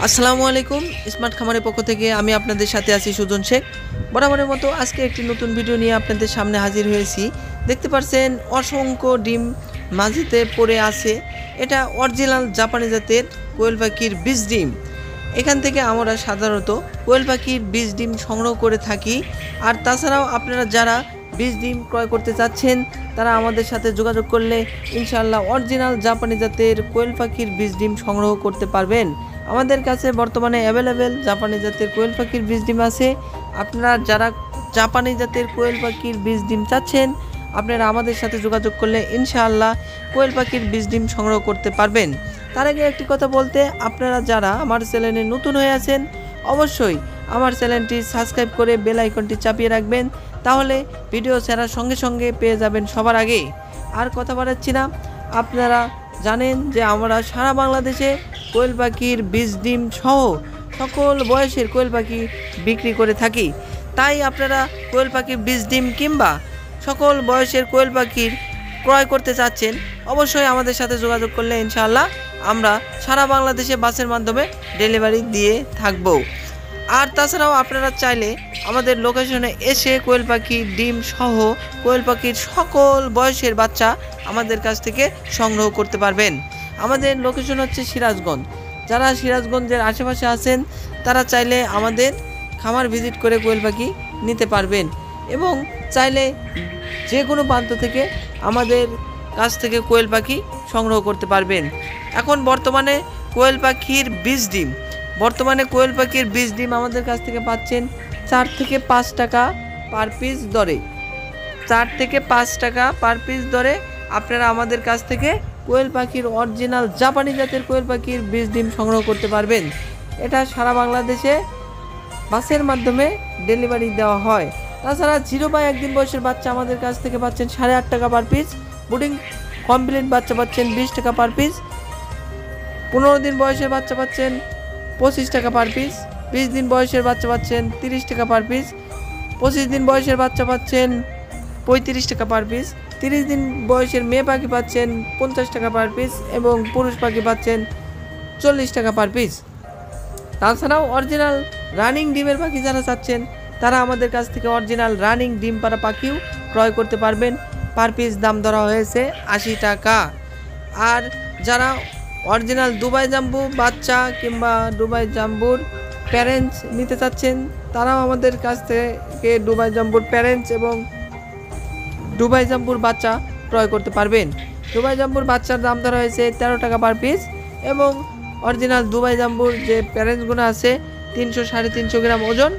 আসসালামু আলাইকুম। স্মার্ট খামারের পক্ষ থেকে আমি আপনাদের সাথে আছি সুজন শেখ। বরাবরের মতো আজকে একটি নতুন ভিডিও নিয়ে আপনাদের সামনে হাজির হয়েছি। দেখতে পাচ্ছেন অসংখ্য ডিম মাঝিতে পড়ে আছে। এটা অরিজিনাল জাপানি জাতের কোয়েল পাখির বীজ ডিম। এখান থেকে আমরা সাধারণত কোয়েল পাখির বীজ ডিম সংগ্রহ করে থাকি। আর তাছাড়াও আপনারা যারা বীজ ডিম ক্রয় করতে চাচ্ছেন তারা আমাদের সাথে যোগাযোগ করলে ইনশাআল্লাহ অরিজিনাল জাপানি জাতের কোয়েল পাখির বীজ ডিম সংগ্রহ করতে পারবেন। আমাদের কাছে বর্তমানে অ্যাভেলেবেল জাপানি জাতের কোয়েল পাখির বীজ ডিম আছে। আপনারা যারা জাপানি জাতের কোয়েল পাখির বীজ ডিম চাচ্ছেন আপনারা আমাদের সাথে যোগাযোগ করলে ইনশাআল্লাহ কোয়েল পাখির বীজ ডিম সংগ্রহ করতে পারবেন। তার আগে একটি কথা বলতে, আপনারা যারা আমার চ্যানেলে নতুন হয়ে আছেন অবশ্যই আমার চ্যানেলটি সাবস্ক্রাইব করে বেল আইকনটি চাপিয়ে রাখবেন, তাহলে ভিডিও ছাড়ার সঙ্গে সঙ্গে পেয়ে যাবেন সবার আগে। আর কথা বাড়াচ্ছি না, আপনারা জানেন যে আমরা সারা বাংলাদেশে কোয়েল পাখির বীজ ডিম সহ সকল বয়সের কোয়েল পাখি বিক্রি করে থাকি। তাই আপনারা কোয়েল পাখির বীজ ডিম কিংবা সকল বয়সের কোয়েল পাখির ক্রয় করতে চাচ্ছেন অবশ্যই আমাদের সাথে যোগাযোগ করলে ইনশাআল্লাহ আমরা সারা বাংলাদেশে বাসের মাধ্যমে ডেলিভারি দিয়ে থাকব। আর তাছাড়াও আপনারা চাইলে আমাদের লোকেশনে এসে কোয়েল পাখির ডিম সহ কোয়েল পাখির সকল বয়সের বাচ্চা আমাদের কাছ থেকে সংগ্রহ করতে পারবেন। আমাদের লোকেশন হচ্ছে সিরাজগঞ্জ। যারা সিরাজগঞ্জের আশেপাশে আছেন তারা চাইলে আমাদের খামার ভিজিট করে কোয়েল পাখি নিতে পারবেন এবং চাইলে যে কোনো প্রান্ত থেকে আমাদের কাছ থেকে কোয়েল পাখি সংগ্রহ করতে পারবেন। এখন বর্তমানে কোয়েল পাখির বীজ ডিম আমাদের কাছ থেকে পাচ্ছেন 4 থেকে 5 টাকা পার পিস দরে। 4 থেকে 5 টাকা পার পিস দরে আপনারা আমাদের কাছ থেকে কোয়েল পাখির অরিজিনাল জাপানি জাতের কোয়েল পাখির বীজ ডিম সংগ্রহ করতে পারবেন। এটা সারা বাংলাদেশে বাসের মাধ্যমে ডেলিভারি দেওয়া হয়। তাছাড়া 0 বা 1 দিন বয়সের বাচ্চা আমাদের কাছ থেকে পাচ্ছেন 8.5 টাকা পার পিস। ব্রুডিং কমপ্লিট বাচ্চা পাচ্ছেন 20 টাকা পার পিস। 15 দিন বয়সের বাচ্চা পাচ্ছেন 25 টাকা পার পিস। 20 দিন বয়সের বাচ্চা পাচ্ছেন 30 টাকা পার পিস। 25 দিন বয়সের বাচ্চা পাচ্ছেন 35 টাকা পার পিস। 30 দিন বয়সের মেয়ে পাখি পাচ্ছেন 50 টাকা পার পিস এবং পুরুষ পাখি পাচ্ছেন 40 টাকা পার পিস। তাছাড়াও অরিজিনাল রানিং ডিমের পাখি যারা চাচ্ছেন তারা আমাদের কাছ থেকে অরিজিনাল রানিং ডিম পাড়া পাখিও ক্রয় করতে পারবেন। পার পিস দাম ধরা হয়েছে 80 টাকা। আর যারা অরিজিনাল দুবাই জাম্বু বাচ্চা কিংবা দুবাই জাম্বুর প্যারেন্টস নিতে চাচ্ছেন তারাও আমাদের কাছ থেকে দুবাই জাম্বুর প্যারেন্টস এবং দুবাই জাম্বুর বাচ্চা ক্রয় করতে পারবেন। দুবাই জাম্বুর বাচ্চার দাম ধরা হয়েছে 13 টাকা পার পিস এবং অরিজিনাল দুবাই জাম্বুর যে প্যারেন্টসগুলো আছে 300-350 গ্রাম ওজন,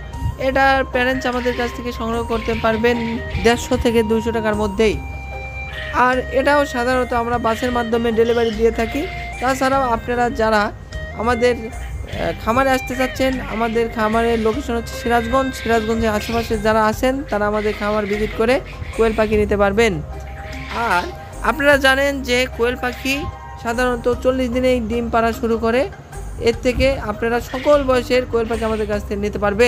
এটার প্যারেন্টস আমাদের কাছ থেকে সংগ্রহ করতে পারবেন 150 থেকে 200 টাকার মধ্যেই। আর এটাও সাধারণত আমরা বাসের মাধ্যমে ডেলিভারি দিয়ে থাকি। তাছাড়াও আপনারা যারা আমাদের খামারে আসতে চাচ্ছেন, আমাদের খামারের লোকেশন হচ্ছে সিরাজগঞ্জের আশেপাশে যারা আছেন তারা আমাদের খামার ভিজিট করে কোয়েল পাখি নিতে পারবেন। আর আপনারা জানেন যে কোয়েল পাখি সাধারণত 40 দিনেই ডিম পাড়া শুরু করে। এর থেকে আপনারা সকল বয়সের কোয়েল পাখি আমাদের কাছ থেকে নিতে পারবেন।